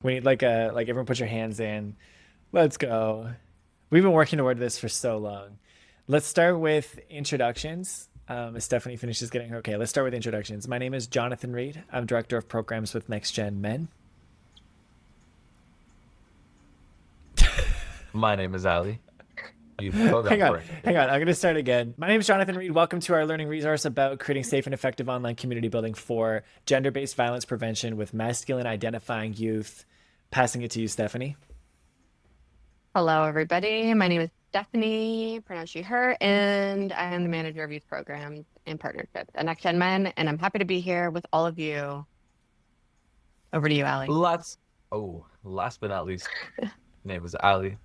We need like everyone put your hands in. Let's go. We've been working toward this for so long. Let's start with introductions. As Stephanie finishes getting her. Okay, let's start with introductions. My name is Jonathan Reed. I'm director of programs with Next Gen Men. My name is Ali, Youth Program hang on, Coordinator. hang on. I'm going to start again. My name is Jonathan Reed. Welcome to our learning resource about creating safe and effective online community building for gender based violence prevention with masculine identifying youth. Passing it to you, Stephanie. Hello, everybody. My name is Stephanie, pronounced she, her, and I am the manager of youth programs and partnerships at Next Gen Men, and I'm happy to be here with all of you. Over to you, Allie. Last but not least, my name is Ali,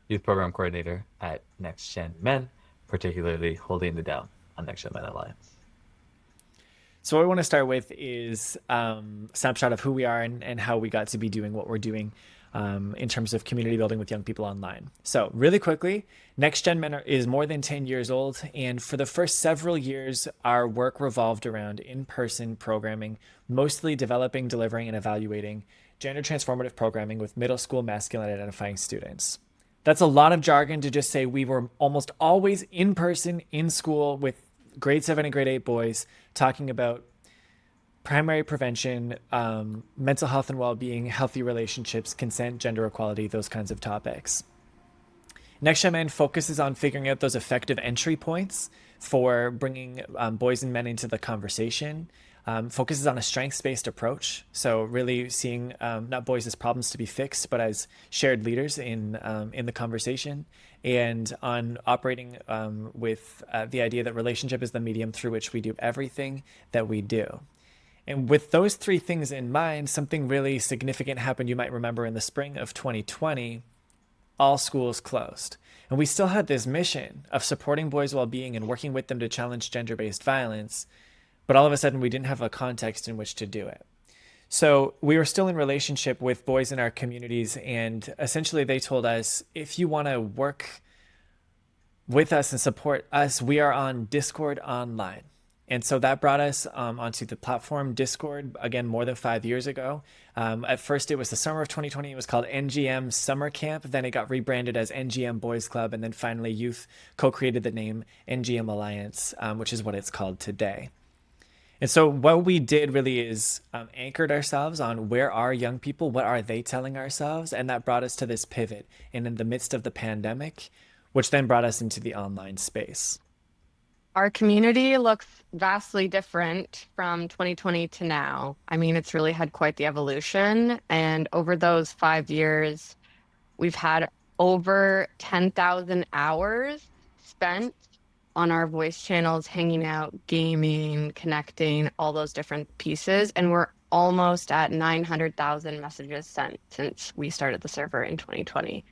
Youth Program Coordinator at Next Gen Men, particularly holding it down on Next Gen Men Alliance. So what we want to start with is a snapshot of who we are and how we got to be doing what we're doing in terms of community building with young people online. So really quickly, Next Gen Men is more than 10 years old. And for the first several years, our work revolved around in-person programming, mostly developing, delivering, and evaluating gender transformative programming with middle school masculine identifying students. That's a lot of jargon to just say we were almost always in person in school with grade 7 and grade 8 boys talking about primary prevention, mental health and well-being, healthy relationships, consent, gender equality, those kinds of topics. Next Gen Men focuses on figuring out those effective entry points for bringing boys and men into the conversation. Focuses on a strengths-based approach, so really seeing not boys as problems to be fixed, but as shared leaders in the conversation, and on operating with the idea that relationship is the medium through which we do everything that we do. And with those three things in mind, something really significant happened. You might remember in the spring of 2020, all schools closed. And we still had this mission of supporting boys' well-being and working with them to challenge gender-based violence. But all of a sudden, we didn't have a context in which to do it. So we were still in relationship with boys in our communities. And essentially, they told us, if you want to work with us and support us, we are on Discord online. And so that brought us onto the platform Discord, again, more than 5 years ago. At first, it was the summer of 2020. It was called NGM Summer Camp. Then it got rebranded as NGM Boys Club. And then finally, youth co-created the name NGM Alliance, which is what it's called today. And so what we did really is anchored ourselves on where are young people, what are they telling ourselves? And that brought us to this pivot. And in the midst of the pandemic, which then brought us into the online space. Our community looks vastly different from 2020 to now. I mean, it's really had quite the evolution. And over those 5 years, we've had over 10,000 hours spent on our voice channels, hanging out, gaming, connecting, all those different pieces. And we're almost at 900,000 messages sent since we started the server in 2020,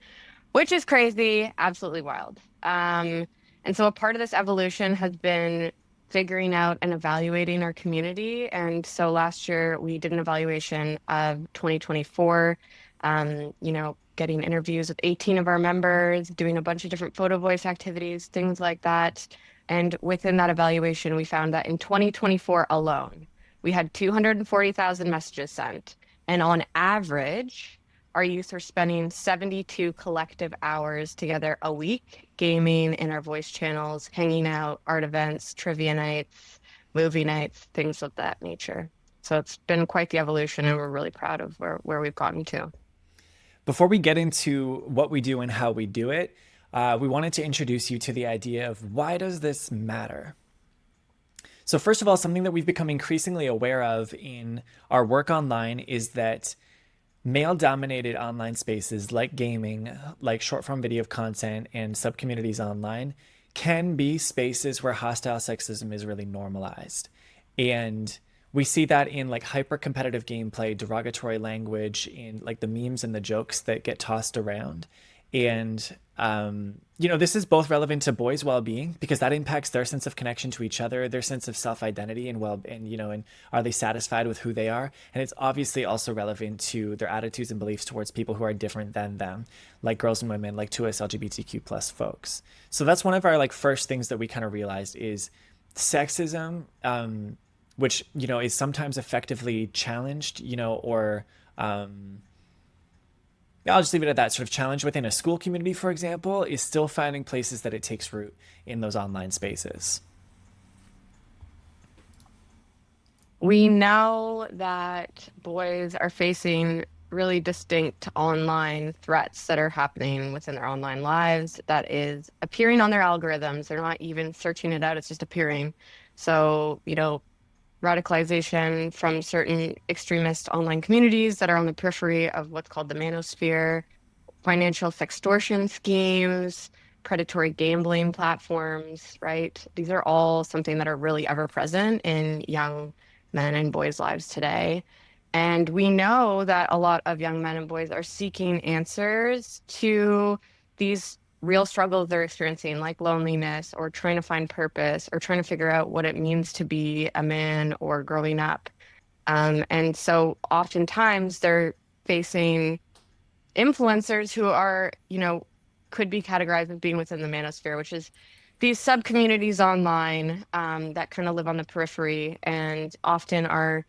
which is crazy, absolutely wild. And so a part of this evolution has been figuring out and evaluating our community. And so last year we did an evaluation of 2024, getting interviews with 18 of our members, doing a bunch of different photo voice activities, things like that. And within that evaluation, we found that in 2024 alone, we had 240,000 messages sent. And on average, our youth are spending 72 collective hours together a week, gaming in our voice channels, hanging out, art events, trivia nights, movie nights, things of that nature. So it's been quite the evolution, and we're really proud of where we've gotten to. Before we get into what we do and how we do it, we wanted to introduce you to the idea of why does this matter? So first of all, something that we've become increasingly aware of in our work online is that male-dominated online spaces like gaming, like short-form video content and sub-communities online can be spaces where hostile sexism is really normalized. And we see that in like hyper-competitive gameplay, derogatory language, in like the memes and the jokes that get tossed around. And this is both relevant to boys' well-being because that impacts their sense of connection to each other, their sense of self-identity, and are they satisfied with who they are? And it's obviously also relevant to their attitudes and beliefs towards people who are different than them, like girls and women, like to us LGBTQ plus folks. So that's one of our like first things that we kind of realized is sexism, which is sometimes effectively challenged, or yeah, I'll just leave it at that. Sort of challenge within a school community, for example, is still finding places that it takes root in those online spaces. We know that boys are facing really distinct online threats that are happening within their online lives that is appearing on their algorithms. They're not even searching it out, it's just appearing. So, radicalization from certain extremist online communities that are on the periphery of what's called the manosphere, financial sextortion schemes, predatory gambling platforms, right? These are all something that are really ever present in young men and boys' lives today. And we know that a lot of young men and boys are seeking answers to these real struggles they're experiencing, like loneliness or trying to find purpose or trying to figure out what it means to be a man or growing up. And so oftentimes they're facing influencers who are, could be categorized as being within the manosphere, which is these sub communities online that kind of live on the periphery and often are,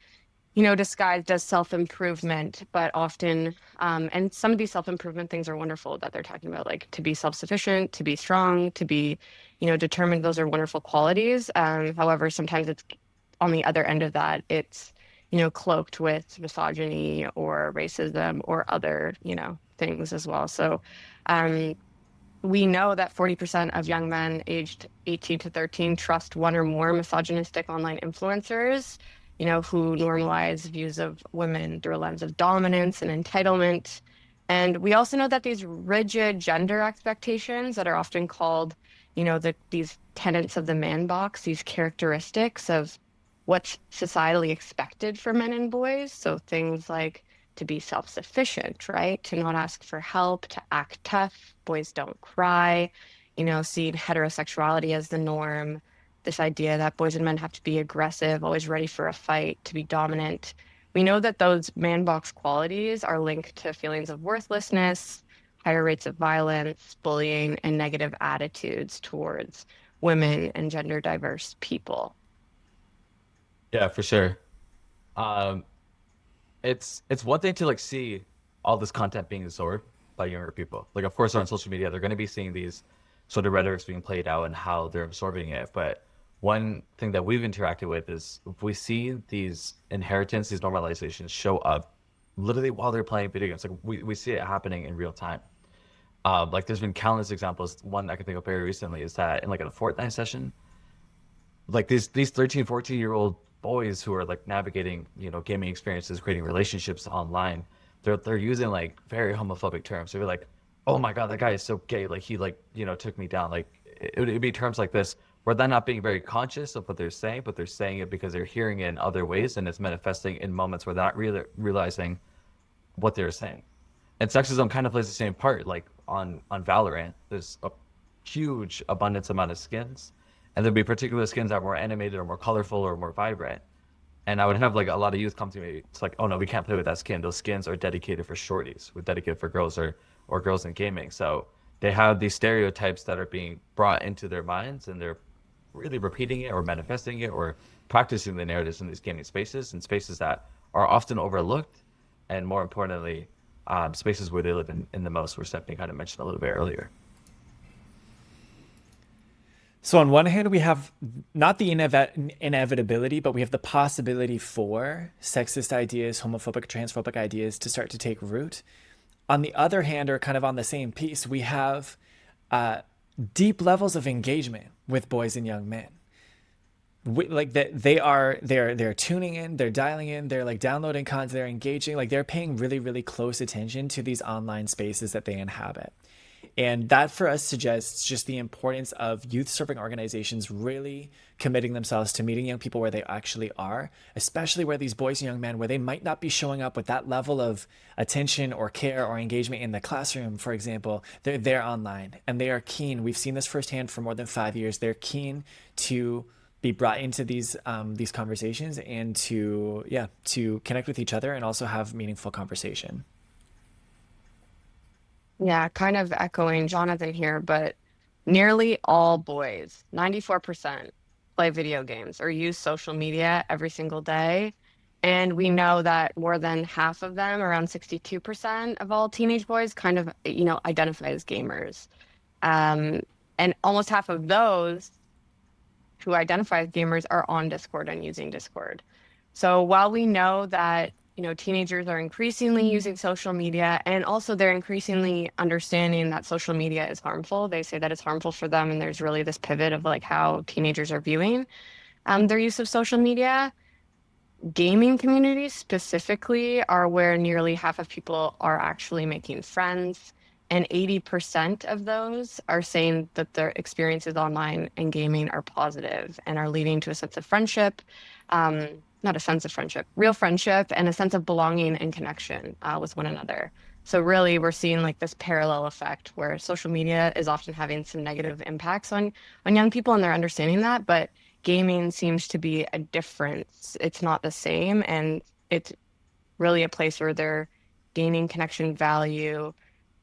disguised as self-improvement, but often, and some of these self-improvement things are wonderful that they're talking about, like to be self-sufficient, to be strong, to be, determined. Those are wonderful qualities. However, sometimes it's on the other end of that, it's, cloaked with misogyny or racism or other, things as well. So, um, we know that 40% of young men aged 18 to 13 trust one or more misogynistic online influencers, who normalize views of women through a lens of dominance and entitlement. And we also know that these rigid gender expectations that are often called, these tenets of the man box, these characteristics of what's societally expected for men and boys. So things like to be self-sufficient, right? To not ask for help, to act tough, boys don't cry, seeing heterosexuality as the norm, this idea that boys and men have to be aggressive, always ready for a fight, to be dominant. We know that those man box qualities are linked to feelings of worthlessness, higher rates of violence, bullying, and negative attitudes towards women and gender diverse people. Yeah, for sure. Um, it's one thing to like see all this content being absorbed by younger people. Like, of course, on social media, they're going to be seeing these sort of rhetorics being played out and how they're absorbing it. But one thing that we've interacted with is if we see these inheritance, these normalizations show up literally while they're playing video games. Like we see it happening in real time. Like there's been countless examples. One I can think of very recently is that in like a Fortnite session, like these 13, 14-year-old boys who are like navigating, gaming experiences, creating relationships online, they're using like very homophobic terms. They're like, oh my god, that guy is so gay, like he like, took me down. Like it'd be terms like this where they're not being very conscious of what they're saying, but they're saying it because they're hearing it in other ways and it's manifesting in moments where they're not really realizing what they're saying. And sexism kind of plays the same part. Like on Valorant, there's a huge abundance amount of skins, and there'll be particular skins that are more animated or more colorful or more vibrant. And I would have like a lot of youth come to me. It's like, oh no, we can't play with that skin. Those skins are dedicated for shorties. We're dedicated for girls or girls in gaming. So they have these stereotypes that are being brought into their minds, and they're really repeating it or manifesting it or practicing the narratives in these gaming spaces and spaces that are often overlooked, and more importantly, spaces where they live in the most, where Stephanie kind of mentioned a little bit earlier. So on one hand, we have not the inevitability, but we have the possibility for sexist ideas, homophobic, transphobic ideas to start to take root. On the other hand, or kind of on the same piece, we have deep levels of engagement with boys and young men. Like that, they're tuning in, they're dialing in, they're like downloading content, they're engaging, like they're paying really, really close attention to these online spaces that they inhabit. And that for us suggests just the importance of youth serving organizations really committing themselves to meeting young people where they actually are, especially where these boys and young men, where they might not be showing up with that level of attention or care or engagement in the classroom, for example. They're there online and they are keen. We've seen this firsthand for more than 5 years. They're keen to be brought into these conversations and to connect with each other and also have meaningful conversation. Yeah, kind of echoing Jonathan here, but nearly all boys, 94%, play video games or use social media every single day. And we know that more than half of them, around 62% of all teenage boys, kind of, identify as gamers. Um, and almost half of those who identify as gamers are on Discord and using Discord. So while we know that, teenagers are increasingly using social media and also they're increasingly understanding that social media is harmful, they say that it's harmful for them. And there's really this pivot of like how teenagers are viewing their use of social media. Gaming communities specifically are where nearly half of people are actually making friends. And 80% of those are saying that their experiences online and gaming are positive and are leading to a sense of friendship, not a sense of friendship, real friendship, and a sense of belonging and connection with one another. So really, we're seeing like this parallel effect where social media is often having some negative impacts on young people, and they're understanding that, but gaming seems to be a difference. It's not the same, and it's really a place where they're gaining connection value,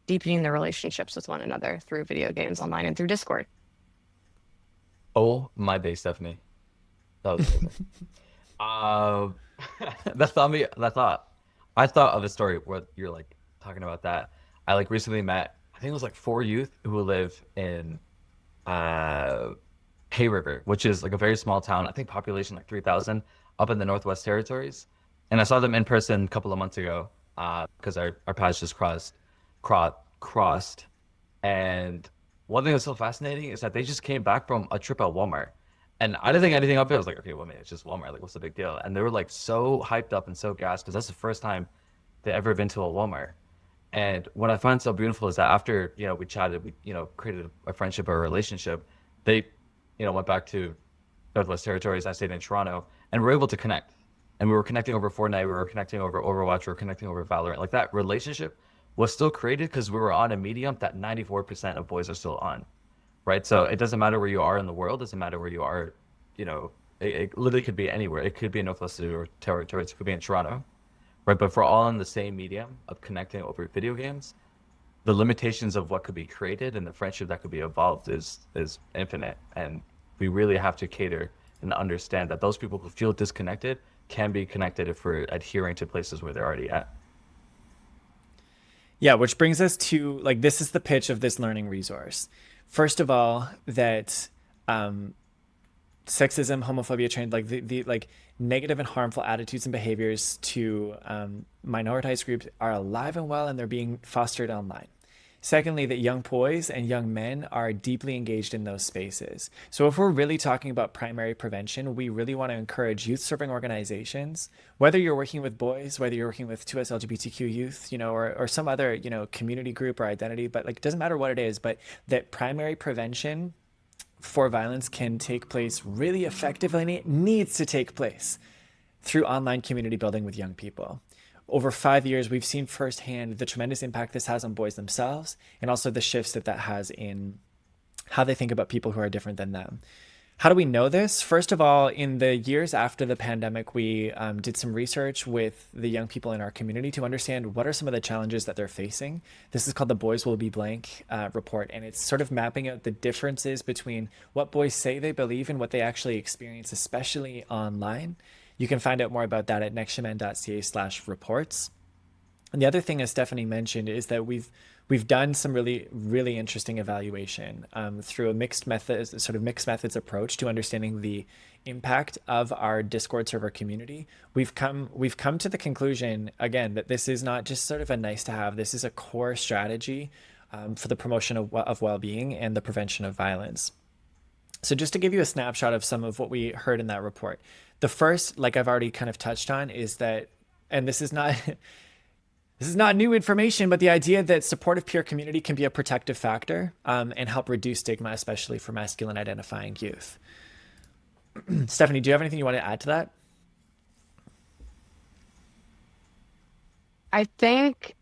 deepening their relationships with one another through video games online and through Discord. Oh my day, Stephanie. That was amazing. Um, that thought me. That thought. I thought of a story where you're like talking about that. I like recently met. I think it was like four youth who live in uh Hay River, which is like a very small town. I think population like 3,000 up in the Northwest Territories. And I saw them in person a couple of months ago because our paths just crossed. And one thing that's so fascinating is that they just came back from a trip at Walmart. And I didn't think anything of it. I was like, okay, well, man, it's just Walmart. Like, what's the big deal? And they were like so hyped up and so gassed because that's the first time they ever been to a Walmart. And what I find so beautiful is that after, we chatted, we, created a friendship or a relationship, they, went back to Northwest Territories. I stayed in Toronto and we were able to connect. And we were connecting over Fortnite, we were connecting over Overwatch, we were connecting over Valorant. Like that relationship was still created because we were on a medium that 94% of boys are still on, right? So it doesn't matter where you are in the world, doesn't matter where you are, it literally could be anywhere. It could be in Northwest Territories, it could be in Toronto, right? But if we're all in the same medium of connecting over video games, the limitations of what could be created and the friendship that could be evolved is infinite. And we really have to cater and understand that those people who feel disconnected can be connected if we're adhering to places where they're already at. Yeah, which brings us to like this is the pitch of this learning resource. First of all, that um, sexism, homophobia, trend like the like negative and harmful attitudes and behaviors to minoritized groups are alive and well, and they're being fostered online. Secondly, that young boys and young men are deeply engaged in those spaces. So, if we're really talking about primary prevention, we really want to encourage youth serving organizations, whether you're working with boys, whether you're working with 2S LGBTQ youth, or some other, community group or identity, but like it doesn't matter what it is, but that primary prevention for violence can take place really effectively, and it needs to take place through online community building with young people. Over 5 years, we've seen firsthand the tremendous impact this has on boys themselves and also the shifts that has in how they think about people who are different than them. How do we know this? First of all, in the years after the pandemic, we did some research with the young people in our community to understand what are some of the challenges that they're facing. This is called the Boys Will Be Blank report, and it's sort of mapping out the differences between what boys say they believe and what they actually experience, especially online. You can find out more about that at nextgmn.ca/reports. And the other thing, as Stephanie mentioned, is that we've done some really really interesting evaluation through a mixed methods approach to understanding the impact of our Discord server community. We've come to the conclusion again that this is not just sort of a nice to have. This is a core strategy for the promotion of well-being and the prevention of violence. So just to give you a snapshot of some of what we heard in that report, the first, like I've already kind of touched on, is that, and this is not this is not new information, but the idea that supportive peer community can be a protective factor and help reduce stigma, especially for masculine identifying youth. Stephanie, do you have anything you want to add to that? I think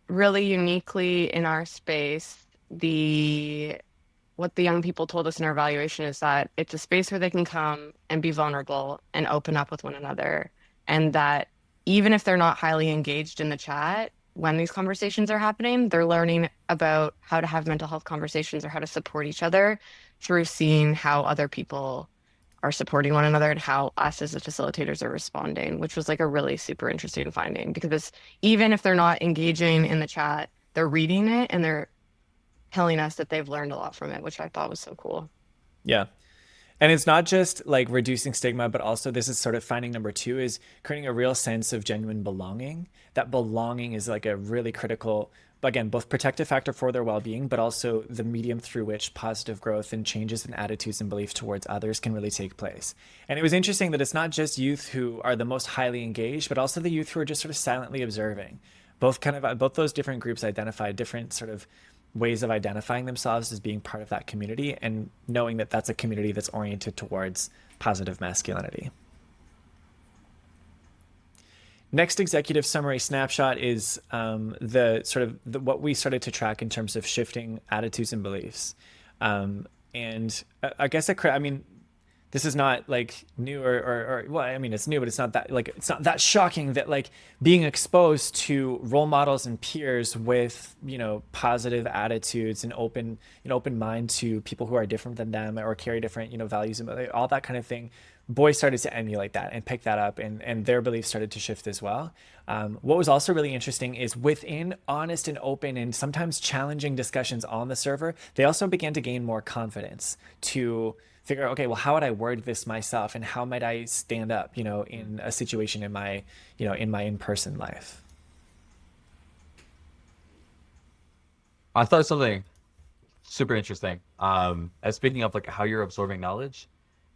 really uniquely in our space, the what the young people told us in our evaluation is that it's a space where they can come and be vulnerable and open up with one another. And that even if they're not highly engaged in the chat, when these conversations are happening, they're learning about how to have mental health conversations or how to support each other through seeing how other people are supporting one another and how us as the facilitators are responding, which was like a really super interesting finding because even if they're not engaging in the chat, they're reading it and they're telling us that they've learned a lot from it, which I thought was so cool. Yeah. And it's not just like reducing stigma, but also this is sort of finding number two is creating a real sense of genuine belonging. That belonging is like a really critical, again, both protective factor for their well-being, but also the medium through which positive growth and changes in attitudes and beliefs towards others can really take place. And it was interesting that it's not just youth who are the most highly engaged, but also the youth who are just sort of silently observing. Both those different groups identify different sort of ways of identifying themselves as being part of that community and knowing that that's a community that's oriented towards positive masculinity. Next executive summary snapshot is what we started to track in terms of shifting attitudes and beliefs. And I guess I mean, this is not like new or well, I mean, it's new, but it's not that shocking that like being exposed to role models and peers with, positive attitudes and open mind to people who are different than them or carry different, values and all that kind of thing. Boys started to emulate that and pick that up, and their beliefs started to shift as well. What was also really interesting is within honest and open and sometimes challenging discussions on the server, they also began to gain more confidence to figure out, okay, well, how would I word this myself, and how might I stand up, in a situation in my, in my in-person life. I thought something super interesting. As speaking of like how you're absorbing knowledge,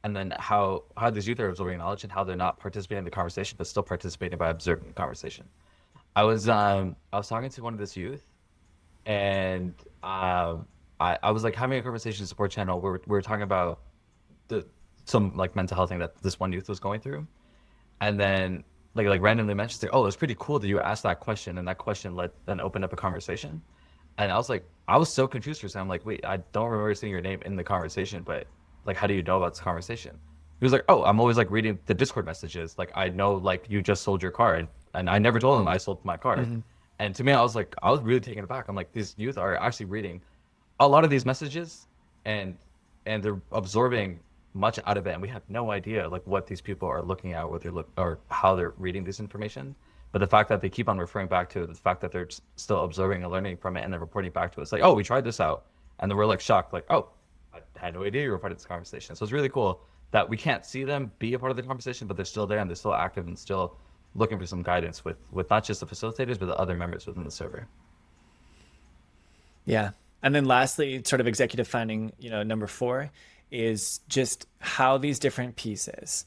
and then how these youth are absorbing knowledge and how they're not participating in the conversation but still participating by observing the conversation. I was talking to one of this youth, and I was like having a conversation support channel where we were talking about some like mental health thing that this one youth was going through, and then like randomly mentioned, like, oh, it's pretty cool that you asked that question, and that question then opened up a conversation. And I was so confused for a second. I'm like, wait, I don't remember seeing your name in the conversation, but like, how do you know about this conversation? He was like, oh, I'm always like reading the Discord messages. Like, I know like you just sold your car, and I never told him I sold my car. Mm-hmm. And to me, I was really taken aback. I'm like, these youth are actually reading a lot of these messages, and they're absorbing much out of it, and we have no idea like what these people are looking at, what or how they're reading this information. But the fact that they keep on referring back to it, the fact that they're still observing and learning from it, and they're reporting back to us, like, oh, we tried this out, and then we're like shocked, like, oh, I had no idea you were part of this conversation. So it's really cool that we can't see them be a part of the conversation, but they're still there and they're still active and still looking for some guidance with not just the facilitators, but the other members within the server. Yeah. And then lastly, sort of executive finding, number 4 is just how these different pieces,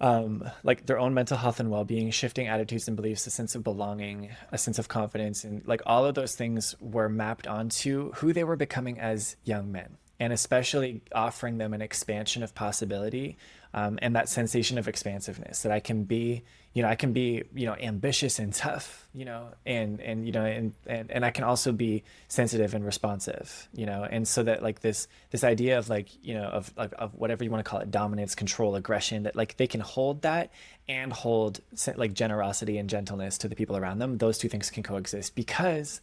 like their own mental health and well-being, shifting attitudes and beliefs, a sense of belonging, a sense of confidence, and like all of those things were mapped onto who they were becoming as young men, and especially offering them an expansion of possibility, and that sensation of expansiveness that I can be, ambitious and tough, and I can also be sensitive and responsive, and so that like this idea of like, of whatever you want to call it, dominance, control, aggression, that like they can hold that and hold like generosity and gentleness to the people around them. Those two things can coexist because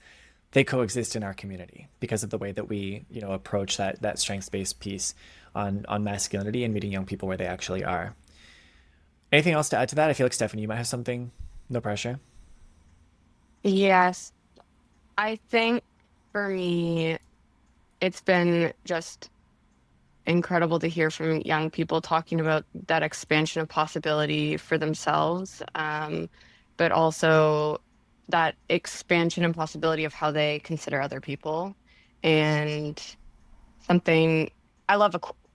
they coexist in our community because of the way that we, approach that strengths-based piece on masculinity and meeting young people where they actually are. Anything else to add to that? I feel like Stephanie, you might have something. No pressure. Yes. I think for me, it's been just incredible to hear from young people talking about that expansion of possibility for themselves, but also that expansion and possibility of how they consider other people. And something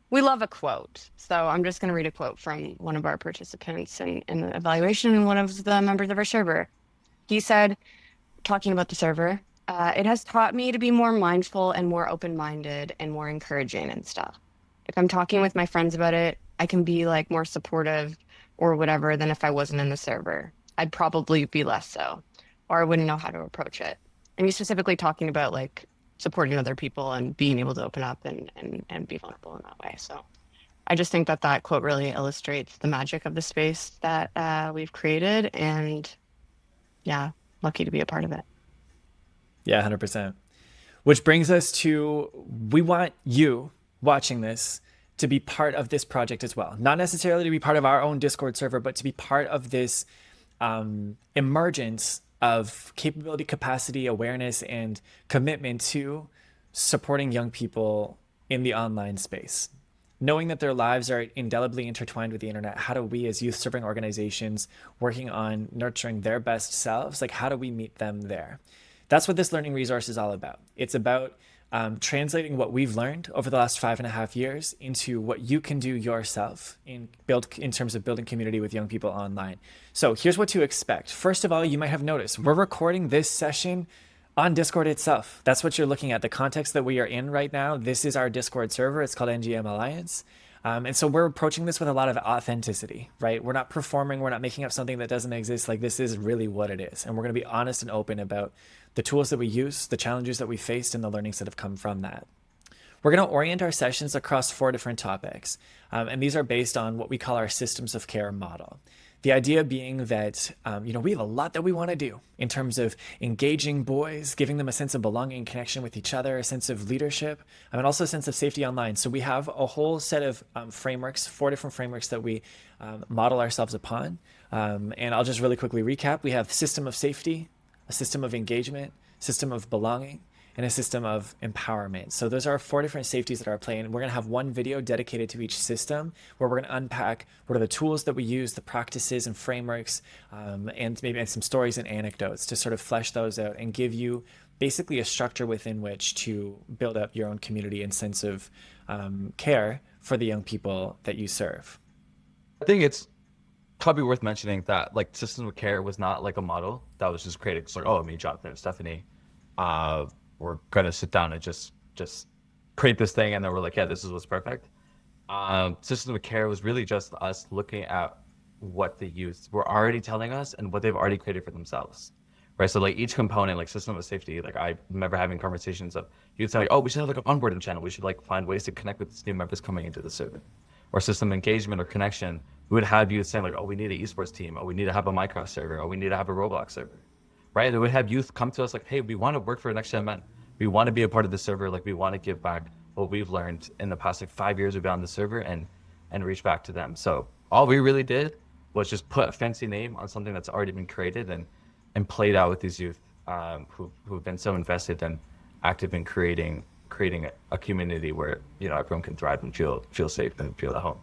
we love a quote. So I'm just going to read a quote from one of our participants in the evaluation, and one of the members of our server. He said, talking about the server, it has taught me to be more mindful and more open-minded and more encouraging and stuff. If I'm talking with my friends about it, I can be like more supportive or whatever than if I wasn't in the server. I'd probably be less so, or I wouldn't know how to approach it. And he's specifically talking about like supporting other people and being able to open up and be vulnerable in that way. So I just think that quote really illustrates the magic of the space that we've created, and yeah, lucky to be a part of it. Yeah, 100%. Which brings us to, we want you watching this to be part of this project as well. Not necessarily to be part of our own Discord server, but to be part of this emergence of capability, capacity, awareness, and commitment to supporting young people in the online space. Knowing that their lives are indelibly intertwined with the internet, how do we as youth serving organizations working on nurturing their best selves, like how do we meet them there? That's what this learning resource is all about. It's about translating what we've learned over the last 5.5 years into what you can do yourself in terms of building community with young people online. So here's what to expect. First of all, you might have noticed we're recording this session on Discord itself. That's what you're looking at. The context that we are in right now, this is our Discord server. It's called NGM Alliance. And so we're approaching this with a lot of authenticity, right? We're not performing. We're not making up something that doesn't exist. Like, this is really what it is. And we're going to be honest and open about the tools that we use, the challenges that we faced, and the learnings that have come from that. We're going to orient our sessions across 4 different topics. And these are based on what we call our systems of care model. The idea being that, we have a lot that we want to do in terms of engaging boys, giving them a sense of belonging, connection with each other, a sense of leadership, and also a sense of safety online. So we have a whole set of frameworks, 4 different frameworks that we model ourselves upon. And I'll just really quickly recap. We have system of safety, a system of engagement, system of belonging, and a system of empowerment. So those are 4 different safeties that are at play. And we're going to have one video dedicated to each system where we're going to unpack what are the tools that we use, the practices and frameworks, and maybe some stories and anecdotes to sort of flesh those out and give you basically a structure within which to build up your own community and sense of care for the young people that you serve. I think it's probably worth mentioning that like systems of care was not like a model that was just created. It's like, oh, me, Jonathan, and Stephanie, we're gonna sit down and just create this thing, and then we're like, yeah, this is what's perfect. System of care was really just us looking at what the youth were already telling us and what they've already created for themselves, right? So like each component, like system of safety, like I remember having conversations of youth saying, like, oh, we should have like an onboarding channel. We should like find ways to connect with these new members coming into the server. Or system engagement or connection, we would have youth saying like, oh, we need an esports team. Oh, we need to have a Minecraft server. Oh, we need to have a Roblox server. Right? They would have youth come to us like, hey, we want to work for Next Gen Men. We want to be a part of the server. Like, we want to give back what we've learned in the past like 5 years we've been on the server and reach back to them. So all we really did was just put a fancy name on something that's already been created and played out with these youth who've been so invested and active in creating a community where everyone can thrive and feel safe and feel at home.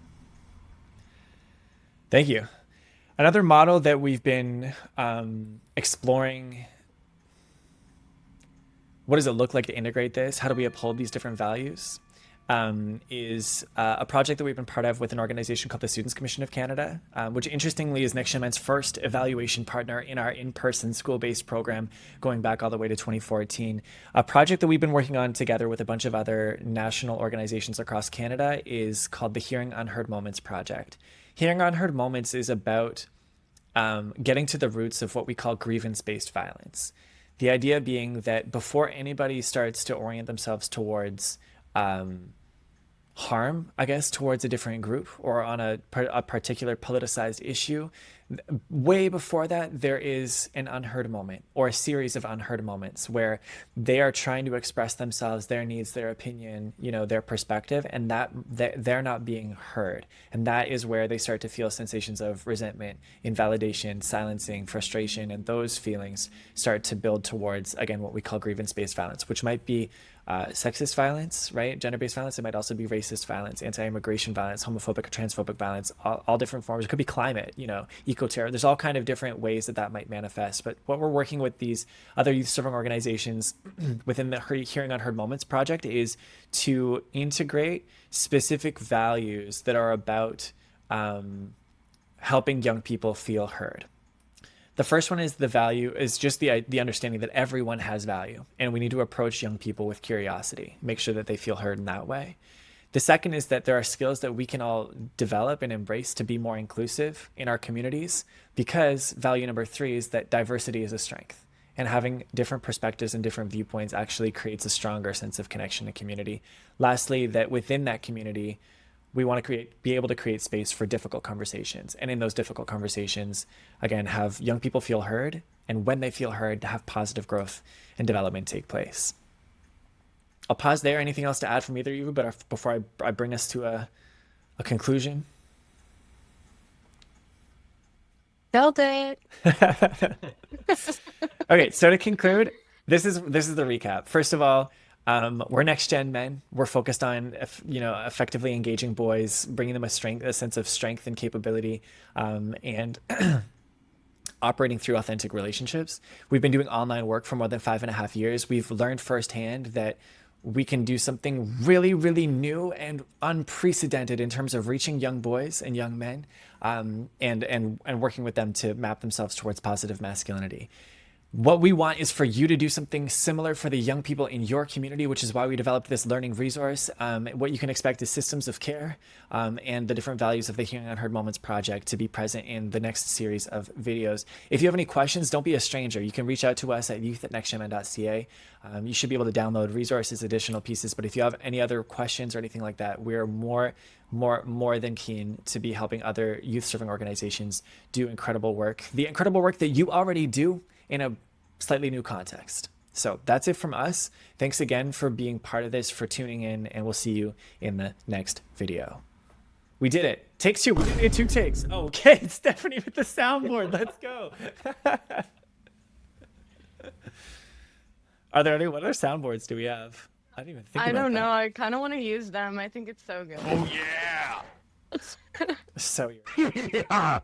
Thank you. Another model that we've been exploring, what does it look like to integrate this? How do we uphold these different values? Is a project that we've been part of with an organization called the Students' Commission of Canada, which interestingly is Next Gen Men's first evaluation partner in our in-person school-based program going back all the way to 2014. A project that we've been working on together with a bunch of other national organizations across Canada is called the Hearing Unheard Moments Project. Hearing Unheard Moments is about getting to the roots of what we call grievance-based violence. The idea being that before anybody starts to orient themselves towards harm, I guess, towards a different group or on a particular politicized issue, way before that, there is an unheard moment or a series of unheard moments where they are trying to express themselves, their needs, their opinion, their perspective, and that they're not being heard. And that is where they start to feel sensations of resentment, invalidation, silencing, frustration, and those feelings start to build towards, again, what we call grievance-based violence, which might be sexist violence, right? Gender-based violence. It might also be racist violence, anti-immigration violence, homophobic or transphobic violence, all different forms. It could be climate, eco-terror. There's all kind of different ways that might manifest. But what we're working with these other youth serving organizations within the Hearing Unheard Moments project is to integrate specific values that are about helping young people feel heard. The first one is just the understanding that everyone has value, and we need to approach young people with curiosity, make sure that they feel heard in that way. The second is that there are skills that we can all develop and embrace to be more inclusive in our communities, because value number 3 is that diversity is a strength, and having different perspectives and different viewpoints actually creates a stronger sense of connection and community. Lastly, that within that community, we want to be able to create space for difficult conversations. And in those difficult conversations, again, have young people feel heard. And when they feel heard, to have positive growth and development take place. I'll pause there. Anything else to add from either of you, but before I bring us to a conclusion? Build it. Okay, so to conclude, this is the recap. First of all, we're next gen men. We're focused on effectively engaging boys, bringing them a sense of strength and capability, and operating through authentic relationships. We've been doing online work for more than 5.5 years. We've learned firsthand that we can do something really, really new and unprecedented in terms of reaching young boys and young men, and working with them to map themselves towards positive masculinity. What we want is for you to do something similar for the young people in your community, which is why we developed this learning resource. What you can expect is systems of care, and the different values of the Hearing Unheard Moments project to be present in the next series of videos. If you have any questions, don't be a stranger. You can reach out to us at youth@nextgenmen.ca. You should be able to download resources, additional pieces. But if you have any other questions or anything like that, we're more than keen to be helping other youth serving organizations do incredible work. The incredible work that you already do in a slightly new context. So that's it from us. Thanks again for being part of this, for tuning in, and we'll see you in the next video. We did it. Take two. We did it in 2 takes. Okay, it's Stephanie with the soundboard. Let's go. What other soundboards do we have? I didn't even think about that. I don't know. I kind of want to use them. I think it's so good. Oh yeah. So Yeah.